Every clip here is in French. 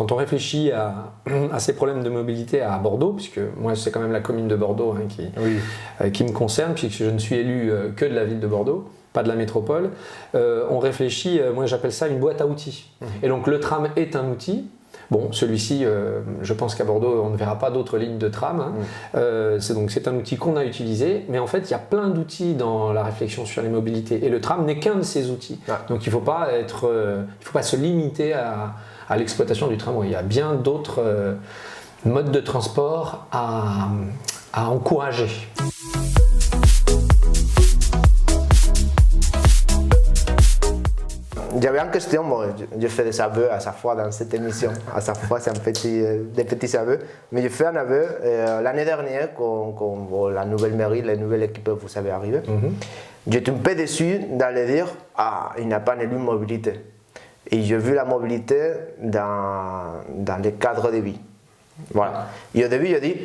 quand on réfléchit à ces problèmes de mobilité à Bordeaux, puisque moi c'est quand même la commune de Bordeaux qui me concerne, puisque je ne suis élu que de la ville de Bordeaux, pas de la métropole, on réfléchit, moi j'appelle ça une boîte à outils. Et donc le tram est un outil. Bon, celui-ci, je pense qu'à Bordeaux, on ne verra pas d'autres lignes de tram. C'est un outil qu'on a utilisé, mais en fait, il y a plein d'outils dans la réflexion sur les mobilités. Et le tram n'est qu'un de ces outils. Donc, il ne faut pas se limiter à l'exploitation du tramway. Il y a bien d'autres modes de transport à encourager. J'avais une question, bon, je fais des aveux à chaque fois dans cette émission, à chaque fois c'est des petits aveux, mais je fais un aveu, l'année dernière quand la nouvelle mairie, la nouvelle équipe vous avez arrivé, j'étais un peu déçu d'aller dire « Ah, il n'y a pas d'élu mobilité ». Et j'ai vu la mobilité dans les cadres de vie. Voilà. Et au début, je dis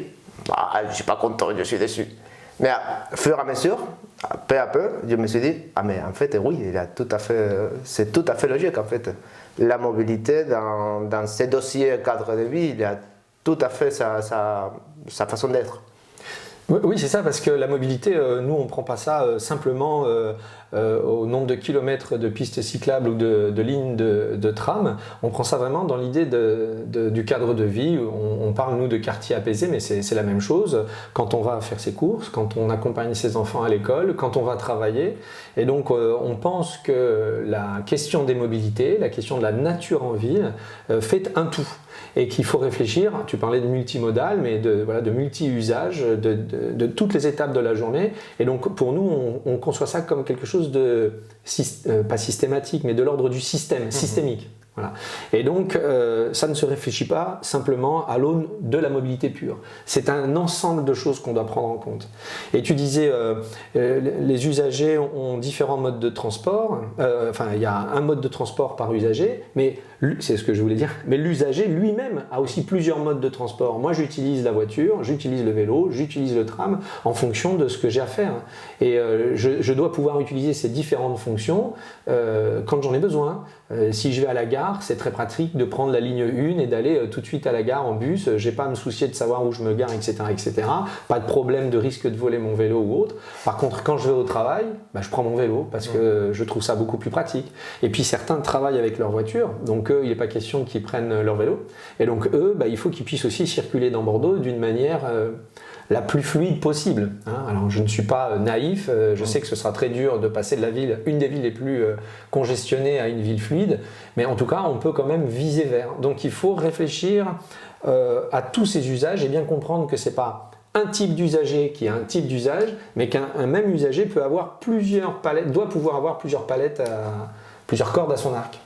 bah, « Je ne suis pas content, je suis déçu ». Mais au fur et à mesure, peu à peu, je me suis dit, ah mais en fait, oui, c'est tout à fait logique en fait. La mobilité dans ces dossiers cadre de vie, il y a tout à fait sa façon d'être. Oui, c'est ça, parce que la mobilité, nous, on ne prend pas ça simplement au nombre de kilomètres de pistes cyclables ou de lignes de tram. On prend ça vraiment dans l'idée du cadre de vie. On parle, nous, de quartier apaisé, mais c'est la même chose quand on va faire ses courses, quand on accompagne ses enfants à l'école, quand on va travailler. Et donc, on pense que la question des mobilités, la question de la nature en ville, fait un tout. Et qu'il faut réfléchir, tu parlais de multimodal, mais de multi-usage, de toutes les étapes de la journée. Et donc pour nous, on conçoit ça comme quelque chose de, pas systématique, mais de l'ordre du système, systémique. Voilà. Et donc, ça ne se réfléchit pas simplement à l'aune de la mobilité pure. C'est un ensemble de choses qu'on doit prendre en compte. Et tu disais, les usagers ont différents modes de transport. Il y a un mode de transport par usager, mais c'est ce que je voulais dire. Mais l'usager lui-même a aussi plusieurs modes de transport. Moi, j'utilise la voiture, j'utilise le vélo, j'utilise le tram en fonction de ce que j'ai à faire. Et je dois pouvoir utiliser ces différentes fonctions quand j'en ai besoin. Si je vais à la gare, c'est très pratique de prendre la ligne 1 et d'aller tout de suite à la gare en bus. Je n'ai pas à me soucier de savoir où je me gare, etc., etc. Pas de problème de risque de voler mon vélo ou autre. Par contre, quand je vais au travail, je prends mon vélo parce que je trouve ça beaucoup plus pratique. Et puis certains travaillent avec leur voiture, donc eux, il n'est pas question qu'ils prennent leur vélo. Et donc eux, il faut qu'ils puissent aussi circuler dans Bordeaux d'une manière la plus fluide possible. Alors je ne suis pas naïf, je sais que ce sera très dur de passer de la ville, une des villes les plus congestionnées, à une ville fluide, mais en tout cas on peut quand même viser vers. Donc il faut réfléchir à tous ces usages et bien comprendre que ce n'est pas un type d'usager qui a un type d'usage, mais qu'un même usager peut avoir plusieurs palettes, doit pouvoir avoir plusieurs palettes, plusieurs cordes à son arc.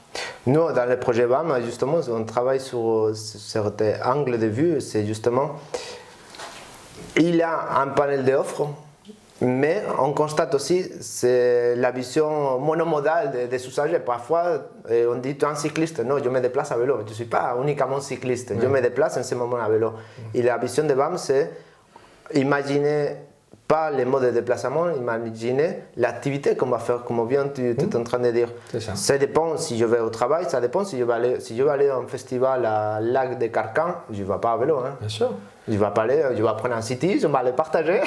Nous, dans le projet BAM, justement, on travaille sur cet angle de vue, c'est justement il y a un panel d'offres, mais on constate aussi c'est la vision monomodale des usagers. Parfois, on dit tu es un cycliste, non, je me déplace à vélo. Je ne suis pas uniquement cycliste, je me déplace en ce moment à vélo. Et la vision de BAM, c'est imaginer pas les modes de déplacement, imaginer l'activité qu'on va faire, comme bien tu es en train de dire. Ça dépend si je vais au travail, ça dépend si je vais aller à un festival à Lac de Carcan, je ne vais pas à vélo. Bien sûr. Je vais pas aller, je vais prendre un city, je vais aller partager.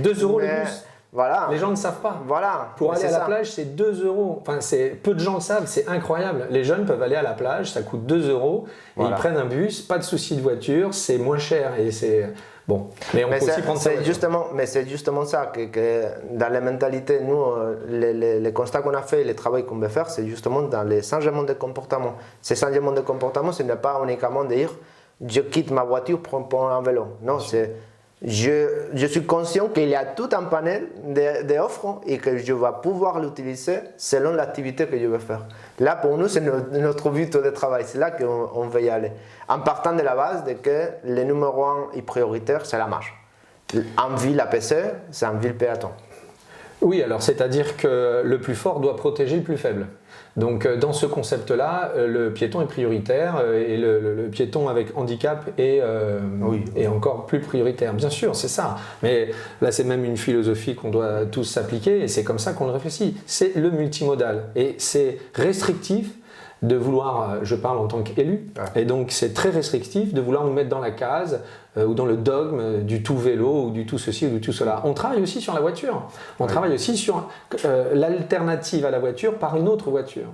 2 € le bus. Voilà. Les gens ne savent pas. Voilà. Pour aller à la plage, c'est 2 €. Enfin, peu de gens le savent, c'est incroyable. Les jeunes peuvent aller à la plage, ça coûte 2 €. Et ils prennent un bus, pas de souci de voiture, c'est moins cher. Et c'est bon. Mais on peut aussi prendre ça. Mais c'est justement ça que dans les mentalités, nous, les constats qu'on a fait, les travaux qu'on veut faire, c'est justement dans les changements de comportement. Ces changements de comportement, ce n'est pas uniquement de dire je quitte ma voiture pour prendre un vélo. Non, c'est je suis conscient qu'il y a tout un panel d'offres et que je vais pouvoir l'utiliser selon l'activité que je veux faire. Là, pour nous, c'est notre but de travail. C'est là qu'on veut y aller. En partant de la base de que le numéro 1 et prioritaire, c'est la marche. En ville apaisée, c'est en ville péaton. Oui, alors c'est-à-dire que le plus fort doit protéger le plus faible. Donc dans ce concept-là, le piéton est prioritaire et le piéton avec handicap est encore plus prioritaire. Bien sûr, c'est ça. Mais là, c'est même une philosophie qu'on doit tous s'appliquer et c'est comme ça qu'on le réfléchit. C'est le multimodal et c'est restrictif de vouloir, je parle en tant qu'élu, et donc c'est très restrictif de vouloir nous mettre dans la case ou dans le dogme du tout vélo ou du tout ceci ou du tout cela. On travaille aussi sur la voiture, on travaille aussi sur l'alternative à la voiture par une autre voiture.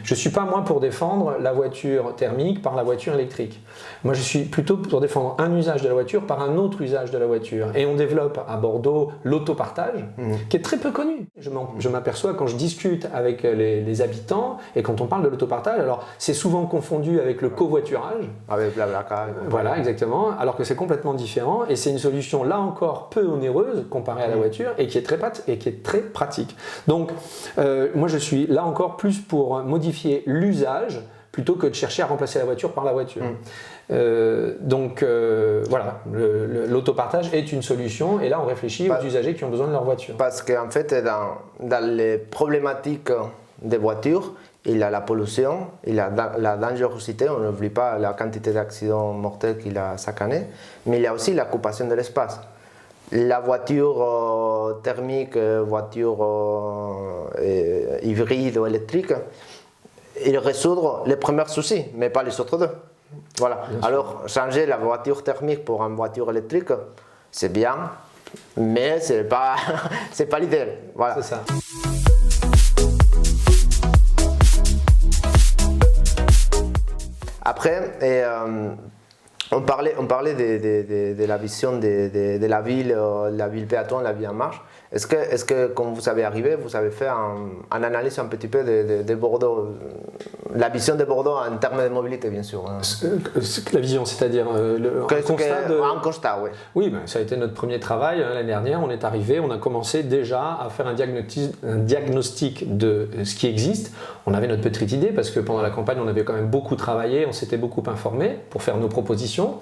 Je ne suis pas moi pour défendre la voiture thermique par la voiture électrique. Moi je suis plutôt pour défendre un usage de la voiture par un autre usage de la voiture. Et on développe à Bordeaux l'autopartage, qui est très peu connu. Je m'aperçois quand je discute avec les habitants et quand on parle de l'autopartage, alors c'est souvent confondu avec le covoiturage. Avec BlaBlaCar. Voilà, exactement, alors que c'est complètement différent et c'est une solution là encore peu onéreuse comparée à la voiture et qui est très pratique. Donc moi je suis là encore plus pour modifier l'usage plutôt que de chercher à remplacer la voiture par la voiture. Voilà, l'autopartage est une solution et là on réfléchit aux usagers qui ont besoin de leur voiture. Parce qu'en fait, dans les problématiques des voitures, il y a la pollution, il y a la dangerosité, on n'oublie pas la quantité d'accidents mortels qu'il y a chaque année, mais il y a aussi l'occupation de l'espace. La voiture thermique, voiture hybride ou électrique, il résoudre les premiers soucis, mais pas les autres deux. Voilà. Alors, changer la voiture thermique pour une voiture électrique, c'est bien, mais ce n'est pas, pas l'idéal. Voilà. C'est ça. Après, on parlait de la vision de la ville péatonne, la ville en marche. Est-ce que quand vous avez arrivé, vous avez fait une analyse un petit peu de Bordeaux, la vision de Bordeaux en termes de mobilité, bien sûr. La vision, c'est-à-dire un constat, oui. Oui, ben, ça a été notre premier travail l'année dernière. On est arrivé, on a commencé déjà à faire un diagnostic de ce qui existe. On avait notre petite idée parce que pendant la campagne, on avait quand même beaucoup travaillé, on s'était beaucoup informé pour faire nos propositions.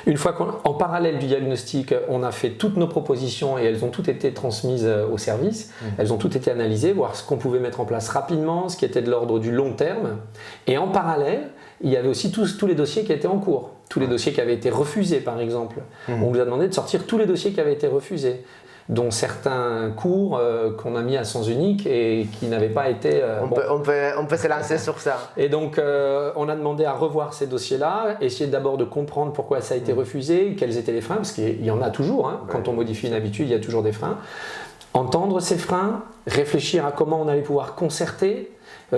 Une fois qu'en parallèle du diagnostic, on a fait toutes nos propositions et elles ont toutes été transmises au service. Elles ont toutes été analysées, voir ce qu'on pouvait mettre en place rapidement, ce qui était de l'ordre du long terme. Et en parallèle, il y avait aussi tous les dossiers qui étaient en cours. Tous les dossiers qui avaient été refusés, par exemple. On nous a demandé de sortir tous les dossiers qui avaient été refusés, dont certains cours qu'on a mis à sens unique et qui n'avaient pas été... On peut se lancer sur ça. Et donc, on a demandé à revoir ces dossiers-là, essayer d'abord de comprendre pourquoi ça a été refusé, quels étaient les freins, parce qu'il y en a toujours. Hein. Quand on modifie une habitude, il y a toujours des freins. Entendre ces freins, réfléchir à comment on allait pouvoir concerter,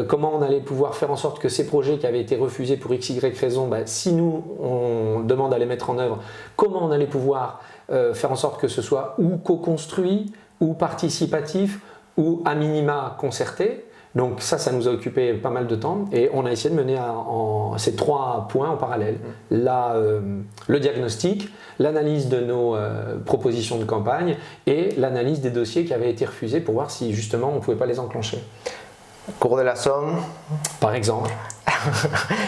comment on allait pouvoir faire en sorte que ces projets qui avaient été refusés pour x, y raison, si nous, on demande à les mettre en œuvre, comment on allait pouvoir faire en sorte que ce soit ou co-construit, ou participatif, ou à minima concerté. Donc ça nous a occupé pas mal de temps et on a essayé de mener ces 3 points en parallèle. Le diagnostic, l'analyse de nos propositions de campagne et l'analyse des dossiers qui avaient été refusés pour voir si justement on ne pouvait pas les enclencher. Cours de la Somme. Par exemple.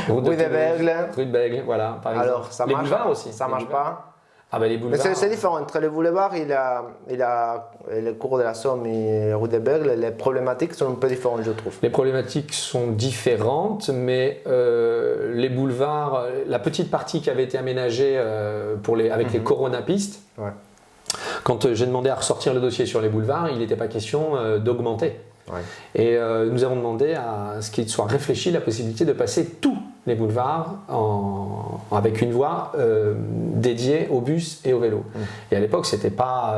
Rue de Bègle. Rue de Bègle, voilà. Par exemple. Alors, ça les marche boulevards aussi. Ça ne marche pas. Ah ben les boulevards. Mais c'est différent. Entre les boulevards et le cours de la Somme et la rue de Bègle, les problématiques sont un peu différentes, je trouve. Les problématiques sont différentes, mais les boulevards, la petite partie qui avait été aménagée avec les coronapistes, quand j'ai demandé à ressortir le dossier sur les boulevards, il n'était pas question d'augmenter. Et nous avons demandé à ce qu'il soit réfléchi la possibilité de passer tous les boulevards avec une voie dédiée aux bus et aux vélos. Et à l'époque, ce n'était pas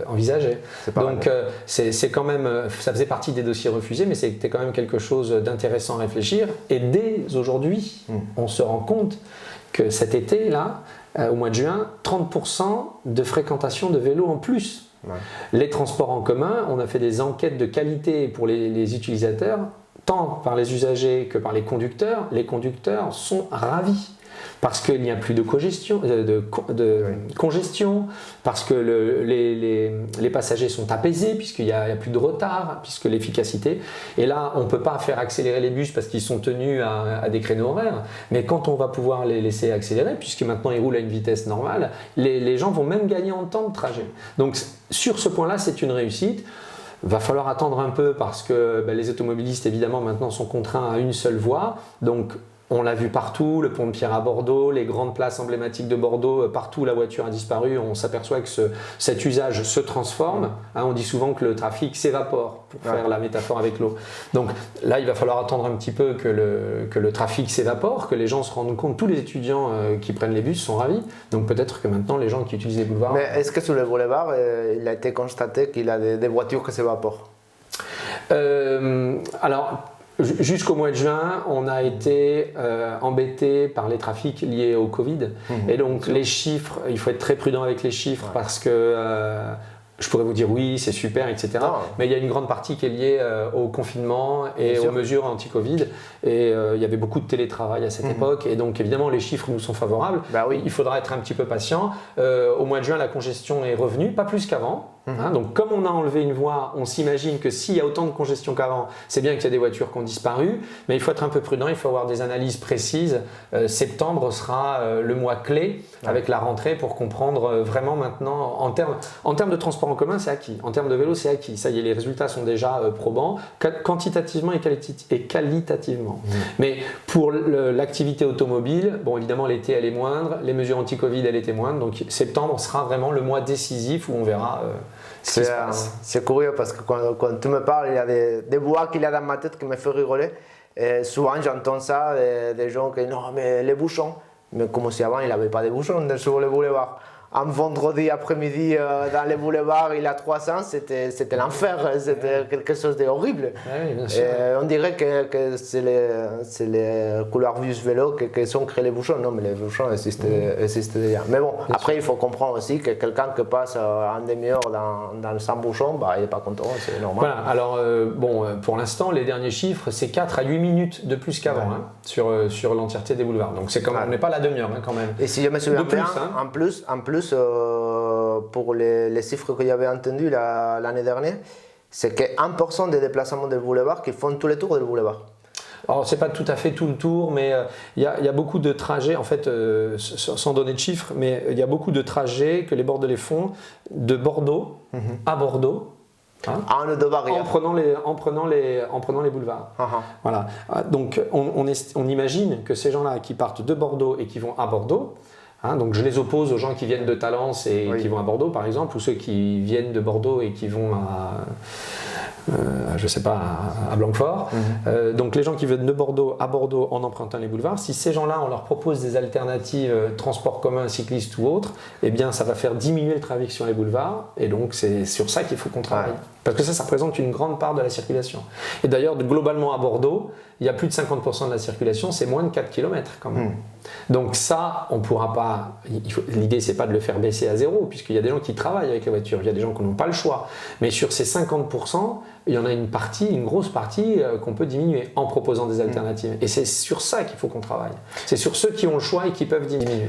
envisagé. Donc c'est quand même, ça faisait partie des dossiers refusés, mais c'était quand même quelque chose d'intéressant à réfléchir. Et dès aujourd'hui, on se rend compte que cet été, là, au mois de juin, 30% de fréquentation de vélos en plus. Les transports en commun, on a fait des enquêtes de qualité pour les utilisateurs, tant par les usagers que par les conducteurs. Les conducteurs sont ravis parce qu'il n'y a plus de congestion, parce que les passagers sont apaisés, puisqu'il n'y a plus de retard, puisque l'efficacité. Et là, on ne peut pas faire accélérer les bus parce qu'ils sont tenus à des créneaux horaires, mais quand on va pouvoir les laisser accélérer, puisque maintenant ils roulent à une vitesse normale, les gens vont même gagner en temps de trajet. Donc sur ce point-là, c'est une réussite. Va falloir attendre un peu parce que les automobilistes, évidemment, maintenant sont contraints à une seule voie. Donc, On l'a vu partout, le pont de Pierre à Bordeaux, les grandes places emblématiques de Bordeaux, partout où la voiture a disparu, on s'aperçoit que cet usage se transforme. Hein, on dit souvent que le trafic s'évapore, pour faire la métaphore avec l'eau. Donc là, il va falloir attendre un petit peu que le trafic s'évapore, que les gens se rendent compte, tous les étudiants qui prennent les bus sont ravis. Donc peut-être que maintenant, les gens qui utilisent les boulevards... Mais est-ce que sur le boulevard, il a été constaté qu'il y a des voitures qui s'évaporent? Alors, jusqu'au mois de juin, on a été embêté par les trafics liés au Covid. Et donc, les chiffres, il faut être très prudent avec les chiffres parce que je pourrais vous dire oui, c'est super, etc. Non. Mais il y a une grande partie qui est liée au confinement et aux mesures anti-Covid. Et il y avait beaucoup de télétravail à cette époque. Et donc, évidemment, les chiffres nous sont favorables. Bah oui. Il faudra être un petit peu patient. Au mois de juin, la congestion est revenue, pas plus qu'avant. Hein, donc comme on a enlevé une voie, on s'imagine que s'il y a autant de congestion qu'avant, c'est bien qu'il y a des voitures qui ont disparu, mais il faut être un peu prudent, il faut avoir des analyses précises. Septembre sera le mois clé avec la rentrée pour comprendre vraiment maintenant, en termes de transport en commun, c'est acquis, en termes de vélo, c'est acquis. Ça y est, les résultats sont déjà probants, quantitativement et qualitativement. Mais pour l'activité automobile, bon évidemment l'été elle est moindre, les mesures anti-Covid elles étaient moindres, donc septembre sera vraiment le mois décisif où on verra c'est curieux parce que quand tu me parles, il y a des voix qu'il y a dans ma tête qui me font rigoler. Et souvent j'entends ça des gens qui disent non mais les bouchons, mais comme si avant il n'y avait pas de bouchons sur le boulevard. Un vendredi après-midi dans les boulevards, il y a 300, c'était l'enfer, c'était quelque chose d'horrible. Oui, bien sûr. On dirait que c'est les couleurs du vélo qui sont créés les bouchons. Non, mais les bouchons existent déjà. Mais bon, bien après, sûr. Il faut comprendre aussi que quelqu'un qui passe en demi-heure dans 100 bouchons, bah, il n'est pas content, c'est normal. Voilà, alors pour l'instant, les derniers chiffres, c'est 4 à 8 minutes de plus qu'avant sur l'entièreté des boulevards. Donc c'est on n'est pas à la demi-heure quand même. Et si je me souviens bien, en plus, pour les chiffres que j'avais entendus l'année dernière, c'est que 1% des déplacements des boulevards qui font tous les tours des boulevards. Alors, c'est pas tout à fait tout le tour, mais il y a beaucoup de trajets, en fait, sans donner de chiffres, mais il y a beaucoup de trajets que les Bordelais font de Bordeaux à Bordeaux. Hein, en prenant les boulevards. Voilà. Donc, on imagine que ces gens-là qui partent de Bordeaux et qui vont à Bordeaux, hein, donc je les oppose aux gens qui viennent de Talence et qui vont à Bordeaux par exemple, ou ceux qui viennent de Bordeaux et qui vont je sais pas, à Blanquefort. Donc les gens qui viennent de Bordeaux à Bordeaux en empruntant les boulevards, si ces gens-là on leur propose des alternatives transport commun, cyclistes ou autres, eh bien ça va faire diminuer le trafic sur les boulevards et donc c'est sur ça qu'il faut qu'on travaille. Parce que ça représente une grande part de la circulation. Et d'ailleurs, globalement à Bordeaux, il y a plus de 50% de la circulation, c'est moins de 4 km quand même. Donc ça, on ne pourra pas... L'idée, c'est pas de le faire baisser à zéro, puisqu'il y a des gens qui travaillent avec la voiture, il y a des gens qui n'ont pas le choix. Mais sur ces 50%, il y en a une grosse partie qu'on peut diminuer en proposant des alternatives. Et c'est sur ça qu'il faut qu'on travaille. C'est sur ceux qui ont le choix et qui peuvent diminuer.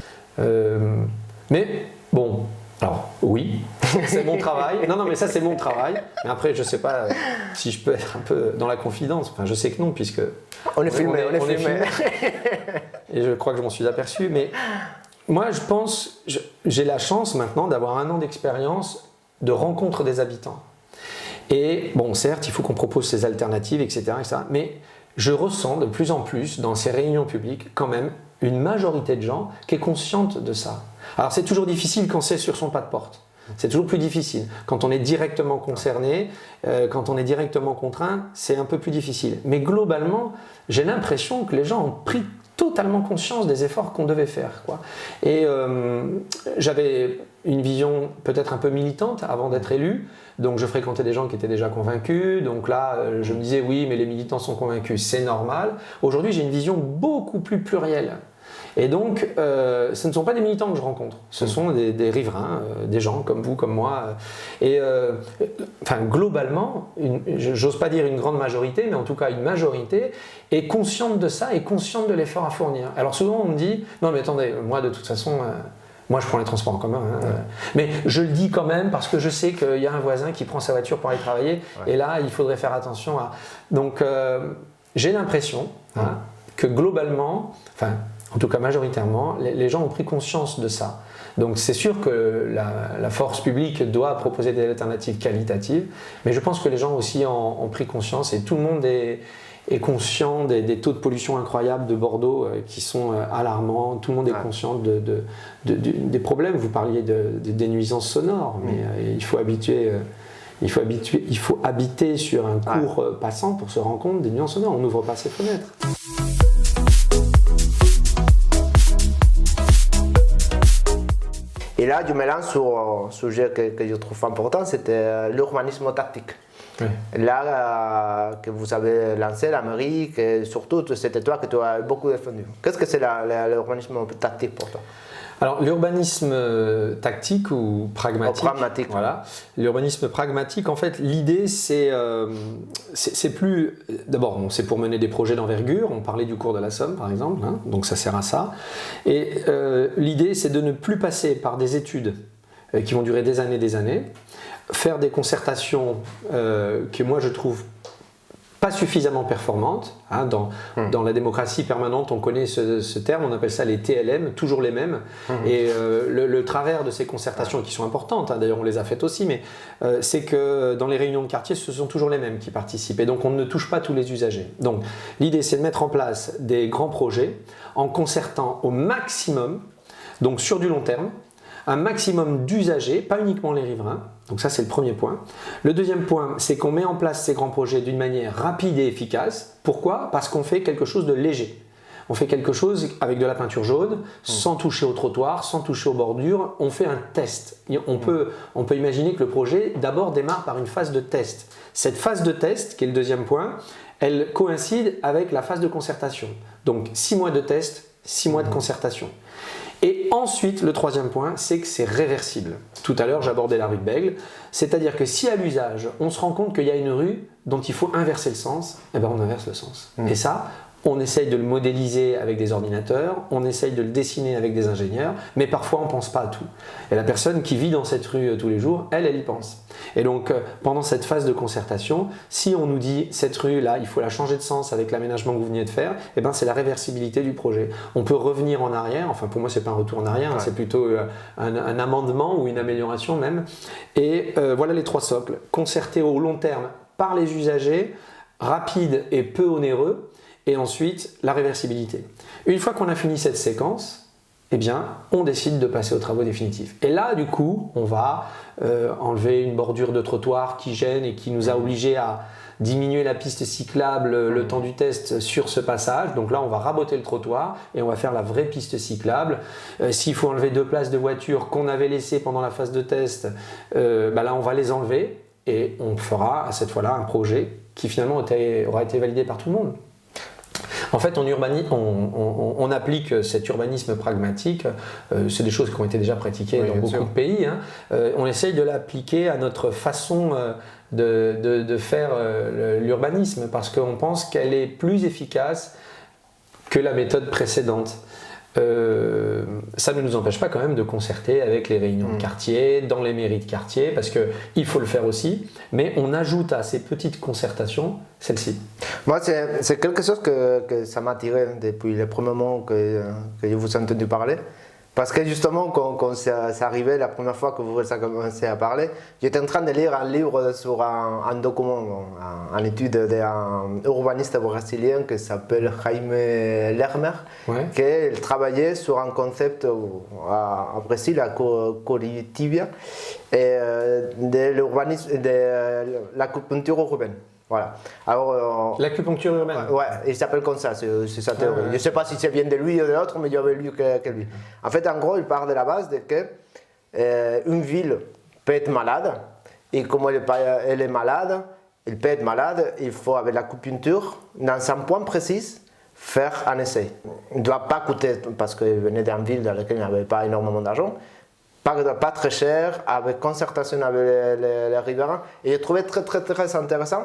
Mais bon... Alors oui, c'est mon travail. Non, mais ça c'est mon travail. Mais après, je sais pas si je peux être un peu dans la confidence. Enfin, je sais que non, puisque on est filmé. Et je crois que je m'en suis aperçu. Mais moi, je pense, j'ai la chance maintenant d'avoir 1 an d'expérience de rencontre des habitants. Et bon, certes, il faut qu'on propose ces alternatives, etc., etc. Mais je ressens de plus en plus dans ces réunions publiques quand même une majorité de gens qui est consciente de ça. Alors c'est toujours difficile quand c'est sur son pas de porte. C'est toujours plus difficile. Quand on est directement concerné, quand on est directement contraint, c'est un peu plus difficile. Mais globalement, j'ai l'impression que les gens ont pris totalement conscience des efforts qu'on devait faire, quoi. Et j'avais une vision peut-être un peu militante avant d'être élu. Donc je fréquentais des gens qui étaient déjà convaincus. Donc là, je me disais oui, mais les militants sont convaincus, c'est normal. Aujourd'hui, j'ai une vision beaucoup plus plurielle. Et donc, ce ne sont pas des militants que je rencontre, ce sont des riverains, des gens comme vous, comme moi. Et enfin, globalement, j'ose pas dire une grande majorité, mais en tout cas une majorité est consciente de ça et consciente de l'effort à fournir. Alors souvent on me dit, non mais attendez, moi de toute façon, moi je prends les transports en commun, mais je le dis quand même parce que je sais qu'il y a un voisin qui prend sa voiture pour aller travailler, et là il faudrait faire attention à... Donc j'ai l'impression que globalement, enfin, en tout cas majoritairement, les gens ont pris conscience de ça. Donc c'est sûr que la force publique doit proposer des alternatives qualitatives, mais je pense que les gens aussi ont pris conscience et tout le monde est conscient des taux de pollution incroyables de Bordeaux qui sont alarmants. Tout le monde est conscient des problèmes. Vous parliez des nuisances sonores, mais il faut habiter sur un court passant pour se rendre compte des nuisances sonores. On n'ouvre pas ses fenêtres. Et là, je me lance sur un sujet que je trouve important, c'était l'urbanisme tactique. Oui. Là, que vous avez lancé, la mairie, que surtout c'était toi que tu as beaucoup défendu. Qu'est-ce que c'est l'urbanisme tactique pour toi? Alors l'urbanisme tactique ou pragmatique, voilà. L'urbanisme pragmatique, en fait, l'idée c'est plus, d'abord c'est pour mener des projets d'envergure, on parlait du cours de la Somme par exemple, hein, donc ça sert à ça, et l'idée c'est de ne plus passer par des études qui vont durer des années, faire des concertations que moi je trouve pas suffisamment performantes. Hein, dans la démocratie permanente, on connaît ce terme, on appelle ça les TLM, toujours les mêmes. Et le travers de ces concertations, qui sont importantes, hein, d'ailleurs on les a faites aussi, mais c'est que dans les réunions de quartier, ce sont toujours les mêmes qui participent. Et donc on ne touche pas tous les usagers. Donc l'idée c'est de mettre en place des grands projets en concertant au maximum, donc sur du long terme, un maximum d'usagers, pas uniquement les riverains. Donc ça c'est le premier point. Le deuxième point, c'est qu'on met en place ces grands projets d'une manière rapide et efficace. Pourquoi? Parce qu'on fait quelque chose de léger. On fait quelque chose avec de la peinture jaune, sans toucher au trottoir, sans toucher aux bordures. On fait un test. On peut imaginer que le projet d'abord démarre par une phase de test. Cette phase de test, qui est le deuxième point, elle coïncide avec la phase de concertation. Donc 6 mois de test, 6 mois de concertation. Et ensuite, le troisième point, c'est que c'est réversible. Tout à l'heure, j'abordais la rue de Bègle. C'est-à-dire que si à l'usage, on se rend compte qu'il y a une rue dont il faut inverser le sens, eh ben on inverse le sens. Et ça, on essaye de le modéliser avec des ordinateurs, on essaye de le dessiner avec des ingénieurs, mais parfois on ne pense pas à tout. Et la personne qui vit dans cette rue tous les jours, elle y pense. Et donc, pendant cette phase de concertation, si on nous dit cette rue-là, il faut la changer de sens avec l'aménagement que vous veniez de faire, eh ben, c'est la réversibilité du projet. On peut revenir en arrière, enfin pour moi c'est pas un retour en arrière, c'est plutôt un amendement ou une amélioration même. Et voilà les 3 socles. Concerté au long terme par les usagers, rapide et peu onéreux, et ensuite la réversibilité. Une fois qu'on a fini cette séquence, eh bien, on décide de passer aux travaux définitifs. Et là, du coup, on va enlever une bordure de trottoir qui gêne et qui nous a obligés à diminuer la piste cyclable le temps du test sur ce passage. Donc là, on va raboter le trottoir et on va faire la vraie piste cyclable. S'il faut enlever 2 places de voiture qu'on avait laissées pendant la phase de test, là, on va les enlever et on fera à cette fois-là un projet qui finalement aura été validé par tout le monde. En fait, on applique cet urbanisme pragmatique, c'est des choses qui ont été déjà pratiquées dans beaucoup de pays, hein. On essaye de l'appliquer à notre façon de faire l'urbanisme parce qu'on pense qu'elle est plus efficace que la méthode précédente. Ça ne nous empêche pas quand même de concerter avec les réunions de quartier, dans les mairies de quartier, parce qu'il faut le faire aussi, mais on ajoute à ces petites concertations celle-ci. Moi, c'est quelque chose que ça m'a attiré depuis le premier moment que je vous ai entendu parler. Parce que justement, quand c'est arrivé la première fois que vous avez commencé à parler, j'étais en train de lire un livre sur un document, une étude d'un urbaniste brésilien qui s'appelle Jaime Lerner, qui travaillait sur un concept à Brésil, à Curitiba, de l'urbanisme, de l'acupuncture urbaine. Voilà. Alors, l'acupuncture urbaine. Ouais, il s'appelle comme ça, c'est sa théorie. Je ne sais pas si c'est bien de lui ou de l'autre, mais j'avais lu que lui. En fait, en gros, il part de la base de que une ville peut être malade, et comme elle est malade, il peut être malade, il faut, avec l'acupuncture, dans un point précis, faire un essai. Il ne doit pas coûter, parce qu'il venait d'une ville dans laquelle il n'y avait pas énormément d'argent, pas très cher, avec concertation avec les riverains. Et j'ai trouvé très intéressant.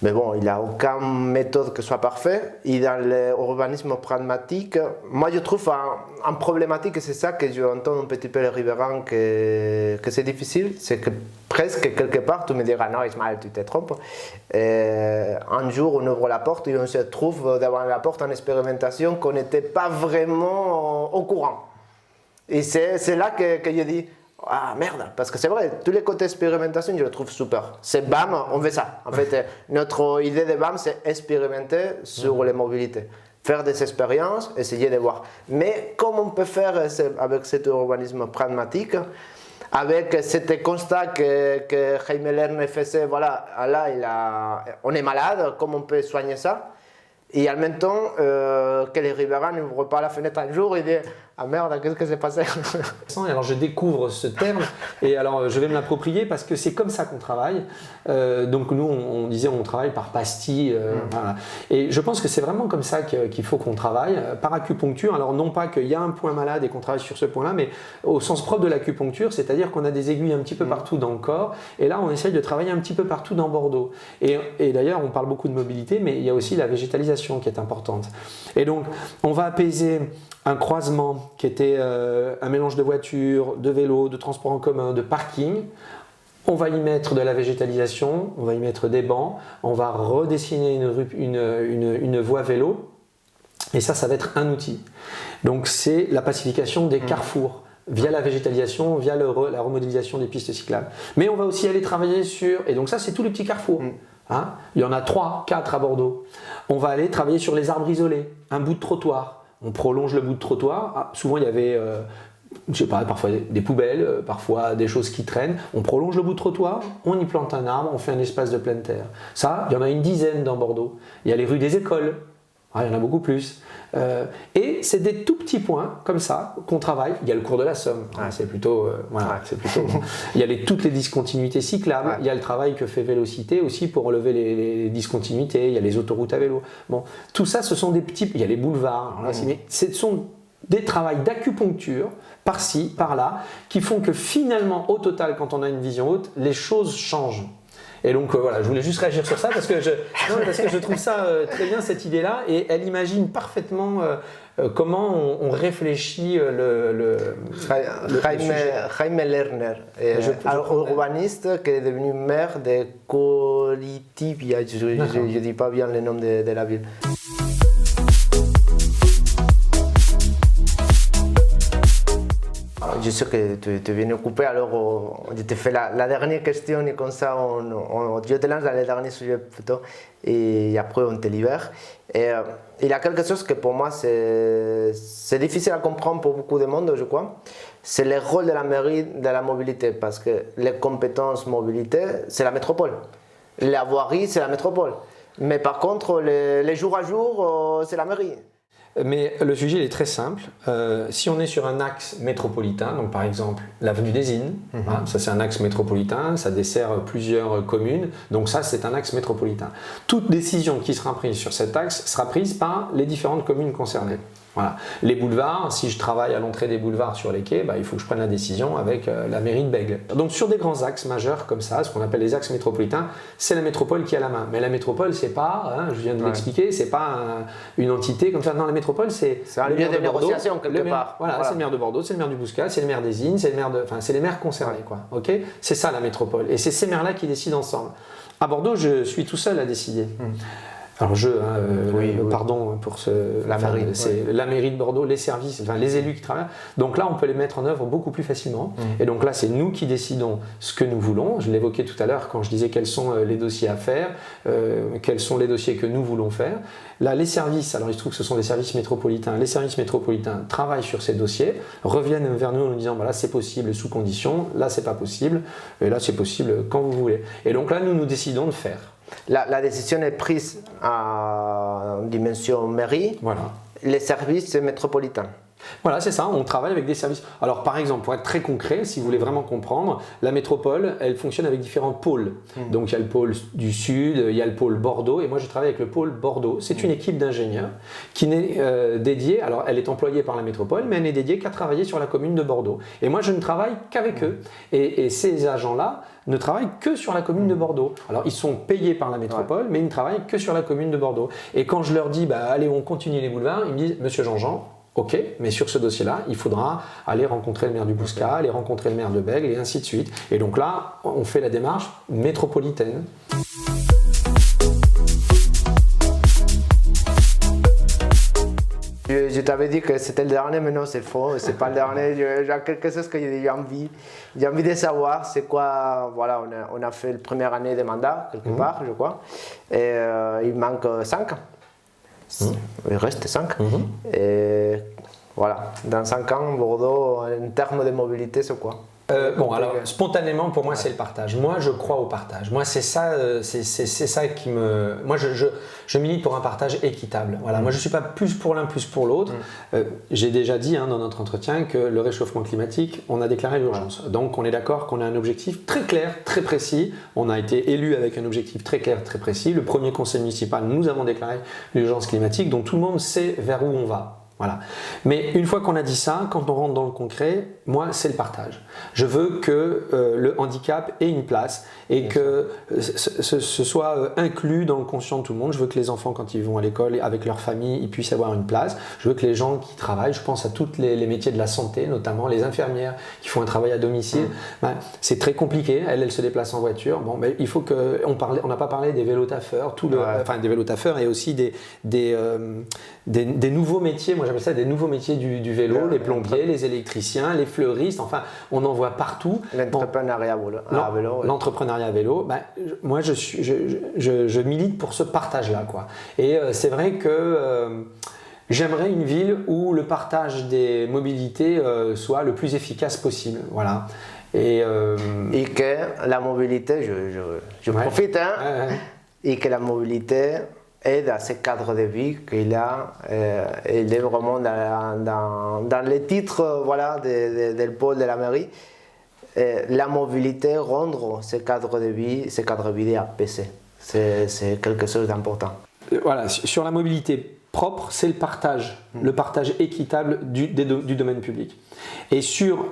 Mais bon, il n'y a aucune méthode qui soit parfaite. Et dans l'urbanisme pragmatique, moi je trouve un problématique, et c'est ça que j'entends un petit peu les riverains que c'est difficile, c'est que presque quelque part, tu me diras non Ismaël, tu te trompes. Un jour, on ouvre la porte et on se trouve devant la porte en expérimentation qu'on n'était pas vraiment au courant. Et c'est là que je dis, ah merde, parce que c'est vrai, tous les côtés expérimentation, je le trouve super. C'est BAM, on fait ça. En fait, notre idée de BAM, c'est expérimenter sur les mobilités. Faire des expériences, essayer de voir. Mais comment on peut faire avec cet urbanisme pragmatique, avec ce constat que Jaime Lerner faisait, voilà, là, on est malade, comment on peut soigner ça? Et en même temps, que les riverains n'ouvrent pas la fenêtre un jour et disent « Ah merde, qu'est-ce qui s'est passé ?» Alors je découvre ce terme et alors je vais me l'approprier parce que c'est comme ça qu'on travaille. Donc nous, on disait on travaille par pastille. Voilà. Et je pense que c'est vraiment comme ça qu'il faut qu'on travaille, par acupuncture. Alors non pas qu'il y a un point malade et qu'on travaille sur ce point-là, mais au sens propre de l'acupuncture, c'est-à-dire qu'on a des aiguilles un petit peu partout dans le corps. Et là, on essaye de travailler un petit peu partout dans Bordeaux. Et d'ailleurs, on parle beaucoup de mobilité, mais il y a aussi la végétalisation qui est importante. Et donc, on va apaiser un croisement qui était un mélange de voitures, de vélos, de transports en commun, de parking. On va y mettre de la végétalisation, on va y mettre des bancs, on va redessiner une voie vélo. Et ça va être un outil. Donc c'est la pacification des carrefours via la végétalisation, via la remodélisation des pistes cyclables. Mais on va aussi aller travailler sur... Et donc ça, c'est tous les petits carrefours. Hein, il y en a 3, 4 à Bordeaux. On va aller travailler sur les arbres isolés, un bout de trottoir. On prolonge le bout de trottoir. Souvent, il y avait, je sais pas, parfois des poubelles, parfois des choses qui traînent. On prolonge le bout de trottoir, on y plante un arbre, on fait un espace de pleine terre. Ça, il y en a une dizaine dans Bordeaux. Il y a les rues des écoles. Il y en a beaucoup plus. Et c'est des tout petits points comme ça qu'on travaille. Il y a le cours de la Somme, c'est plutôt, c'est plutôt. Il y a toutes les discontinuités cyclables. Il y a le travail que fait Vélocité aussi pour relever les discontinuités. Il y a les autoroutes à vélo. Bon, tout ça, ce sont des petits. Il y a les boulevards. Mais ce sont des travails d'acupuncture par-ci, par-là, qui font que finalement, au total, quand on a une vision haute, les choses changent. Et donc voilà, je voulais juste réagir sur ça parce que je trouve ça très bien cette idée-là et elle imagine parfaitement comment on réfléchit Jaime Lerner, urbaniste qui est devenu maire de Colitiba, je ne dis pas bien le nom de la ville. Je sais que tu viens de couper, alors je te fais la dernière question et comme ça je te lance dans le dernier sujet plutôt et après on te libère. Et, il y a quelque chose que pour moi c'est difficile à comprendre pour beaucoup de monde, je crois. C'est le rôle de la mairie de la mobilité parce que les compétences mobilité, c'est la métropole. La voirie, c'est la métropole. Mais par contre, les jours à jour, c'est la mairie. Mais le sujet il est très simple. Si on est sur un axe métropolitain, donc par exemple l'avenue des Innes, ça c'est un axe métropolitain, ça dessert plusieurs communes, donc ça c'est un axe métropolitain. Toute décision qui sera prise sur cet axe sera prise par les différentes communes concernées. Voilà. Les boulevards, si je travaille à l'entrée des boulevards sur les quais, il faut que je prenne la décision avec la mairie de Bègles. Donc sur des grands axes majeurs comme ça, ce qu'on appelle les axes métropolitains, c'est la métropole qui a la main. Mais la métropole, c'est pas, je viens de l'expliquer, c'est pas une entité comme ça. Non, la métropole, c'est un lieu de négociation quelque part. Voilà, c'est le maire de Bordeaux, c'est le maire du Bouscat, c'est le maire des Innes, c'est les maires concernés, quoi. Ok, c'est ça la métropole. Et c'est ces maires-là qui décident ensemble. À Bordeaux, je suis tout seul à décider. Alors pardon pour la mairie de Bordeaux, les services, les élus qui travaillent. Donc là, on peut les mettre en œuvre beaucoup plus facilement. Et donc là, c'est nous qui décidons ce que nous voulons. Je l'évoquais tout à l'heure quand je disais quels sont les dossiers à faire, quels sont les dossiers que nous voulons faire. Là, les services, alors il se trouve que ce sont des services métropolitains. Les services métropolitains travaillent sur ces dossiers, reviennent vers nous en nous disant là c'est possible sous condition, là c'est pas possible, et là c'est possible quand vous voulez. Et donc là, nous décidons de faire. La décision est prise en dimension mairie, les services métropolitains. Voilà, c'est ça, on travaille avec des services. Alors par exemple, pour être très concret, si vous voulez vraiment comprendre, la métropole, elle fonctionne avec différents pôles. Donc il y a le pôle du Sud, il y a le pôle Bordeaux, et moi je travaille avec le pôle Bordeaux. C'est une équipe d'ingénieurs qui n'est dédiée, alors elle est employée par la métropole, mais elle n'est dédiée qu'à travailler sur la commune de Bordeaux. Et moi je ne travaille qu'avec eux. Et ces agents-là ne travaillent que sur la commune de Bordeaux. Alors ils sont payés par la métropole, mais ils ne travaillent que sur la commune de Bordeaux. Et quand je leur dis, allez, on continue les boulevards, ils me disent, Monsieur Jean-Jean, ok, mais sur ce dossier-là, il faudra aller rencontrer le maire du Bouscat, aller rencontrer le maire de Bègles et ainsi de suite. Et donc là, on fait la démarche métropolitaine. Je t'avais dit que c'était le dernier, mais non, c'est faux, c'est pas le dernier. J'ai quelque chose que j'ai envie de savoir, c'est quoi, voilà, on a fait la première année de mandat, quelque part, je crois, et il manque 5. Il reste 5. Et voilà, dans 5 ans, Bordeaux, en termes de mobilité, c'est quoi? Bon, alors spontanément, pour moi, c'est le partage. Moi, je crois au partage. Moi, c'est ça qui me. Moi, je milite pour un partage équitable. Voilà. Moi, je ne suis pas plus pour l'un, plus pour l'autre. J'ai déjà dit dans notre entretien que le réchauffement climatique, on a déclaré l'urgence. Donc, on est d'accord qu'on a un objectif très clair, très précis. On a été élu avec un objectif très clair, très précis. Le premier conseil municipal, nous avons déclaré l'urgence climatique. Donc, tout le monde sait vers où on va. Voilà. Mais une fois qu'on a dit ça, quand on rentre dans le concret, moi, c'est le partage. Je veux que le handicap ait une place et que ce soit inclus dans le conscient de tout le monde. Je veux que les enfants, quand ils vont à l'école avec leur famille, ils puissent avoir une place. Je veux que les gens qui travaillent, je pense à tous les métiers de la santé, notamment les infirmières qui font un travail à domicile. C'est très compliqué. Elles se déplacent en voiture. Bon, mais il faut que on n'a pas parlé des vélotaffeurs, enfin des vélotaffeurs et aussi des nouveaux métiers. Moi, j'appelle ça des nouveaux métiers du vélo, les plombiers, les électriciens, les fleuristes, enfin, on en voit partout. L'entrepreneuriat à vélo. L'entrepreneuriat à vélo, moi, je milite pour ce partage-là, quoi. Et c'est vrai que j'aimerais une ville où le partage des mobilités soit le plus efficace possible, voilà. Et que la mobilité, je profite, et que la mobilité aide à ce cadre de vie qu'il a. Il est vraiment dans les titres du pôle de la mairie. La mobilité, rendre ce cadre de vie apaisé. C'est quelque chose d'important. Voilà, sur la mobilité propre, c'est le partage équitable du domaine public. Et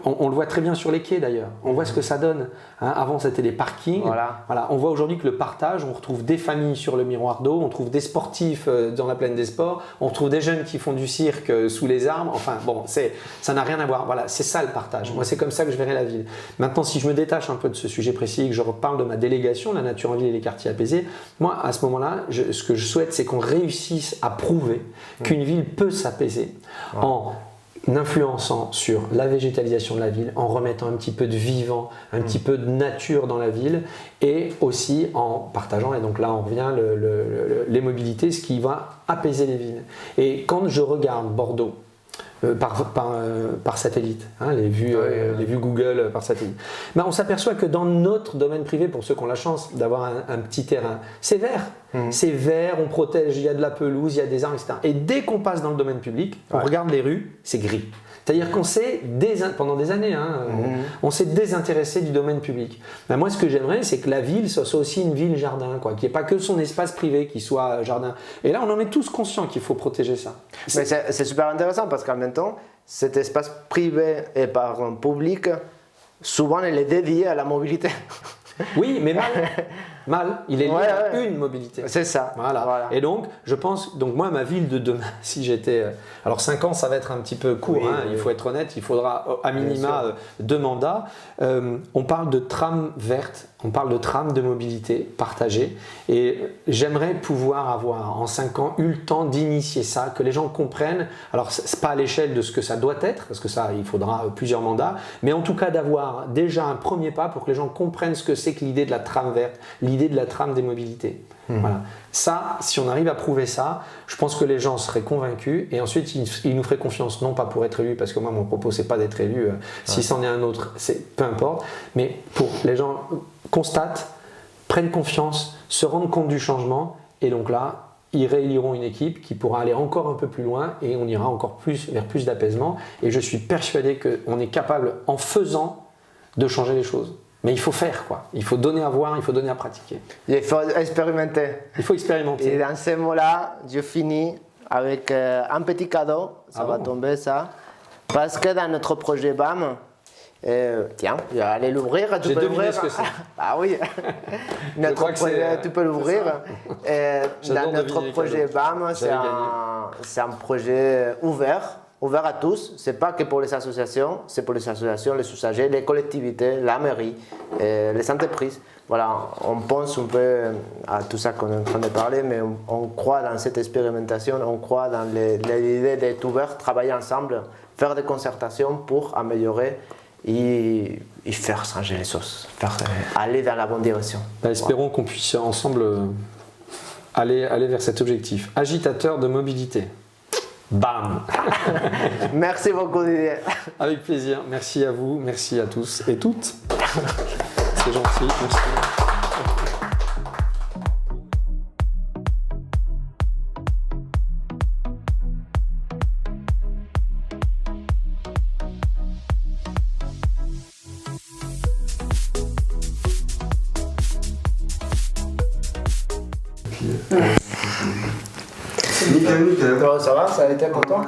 on le voit très bien sur les quais d'ailleurs, on voit ce que ça donne. Avant c'était des parkings, voilà. On voit aujourd'hui que le partage, on retrouve des familles sur le miroir d'eau, on trouve des sportifs dans la plaine des sports, on retrouve des jeunes qui font du cirque sous les arbres, enfin bon, ça n'a rien à voir, voilà, c'est ça le partage. Moi c'est comme ça que je verrai la ville. Maintenant si je me détache un peu de ce sujet précis et que je reparle de ma délégation, la nature en ville et les quartiers apaisés, moi à ce moment-là, ce que je souhaite c'est qu'on réussisse à prouver qu'une ville peut s'apaiser en influençant sur la végétalisation de la ville, en remettant un petit peu de vivant, un petit peu de nature dans la ville et aussi en partageant, et donc là on revient, les mobilités, ce qui va apaiser les villes. Et quand je regarde Bordeaux, par satellite, les vues Google par satellite. On s'aperçoit que dans notre domaine privé, pour ceux qui ont la chance d'avoir un petit terrain, c'est vert. C'est vert, on protège, il y a de la pelouse, il y a des arbres, etc. Et dès qu'on passe dans le domaine public, on regarde les rues, c'est gris. C'est-à-dire qu'on s'est, pendant des années, on s'est désintéressé du domaine public. Moi, ce que j'aimerais, c'est que la ville soit aussi une ville jardin, qu'il n'y ait pas que son espace privé qui soit jardin. Et là, on en est tous conscients qu'il faut protéger ça. Mais c'est super intéressant parce qu'en même temps, cet espace privé et par public, souvent, il est dédié à la mobilité. Oui, mais mal. Il est lié à une mobilité. C'est ça. Voilà. Et donc, je pense, moi, ma ville de demain, si j'étais. Alors, 5 ans, ça va être un petit peu court, il faut être honnête, il faudra à minima 2 mandats. On parle de tram verte, on parle de tram de mobilité partagée. Et j'aimerais pouvoir avoir, en 5 ans, eu le temps d'initier ça, que les gens comprennent. Alors, c'est pas à l'échelle de ce que ça doit être, parce que ça, il faudra plusieurs mandats, mais en tout cas d'avoir déjà un premier pas pour que les gens comprennent ce que c'est que l'idée de la tram verte, l'idée de la trame des mobilités. Voilà. Ça, si on arrive à prouver ça, je pense que les gens seraient convaincus et ensuite ils nous feraient confiance, non pas pour être élus, parce que moi mon propos c'est pas d'être élu, si c'en est un autre, peu importe, mais pour les gens constatent, prennent confiance, se rendent compte du changement et donc là, ils rééliront une équipe qui pourra aller encore un peu plus loin et on ira encore plus vers plus d'apaisement et je suis persuadé qu'on est capable en faisant de changer les choses. Mais il faut faire, quoi. Il faut donner à voir, il faut donner à pratiquer. Il faut expérimenter. Il faut expérimenter. Et dans ces mots-là, je finis avec un petit cadeau. Ça va tomber, ça. Parce que dans notre projet BAM, tiens, je vais aller l'ouvrir. J'ai deviné ce que c'est. Ah oui. Notre projet, tu peux l'ouvrir. Dans notre projet BAM, c'est un projet ouvert à tous, c'est pas que pour les associations, c'est pour les associations, les usagers, les collectivités, la mairie, les entreprises. voilà, on pense un peu à tout ça qu'on est en train de parler, mais on croit dans cette expérimentation, on croit dans l'idée d'être ouvert, travailler ensemble, faire des concertations pour améliorer et faire changer les choses, aller dans la bonne direction. Espérons qu'on puisse ensemble aller vers cet objectif. Agitateur de mobilité. Bam. Merci beaucoup Didier. Avec plaisir, merci à vous, merci à tous et toutes. C'est gentil, merci. Nickel. Ça va, ça a été content?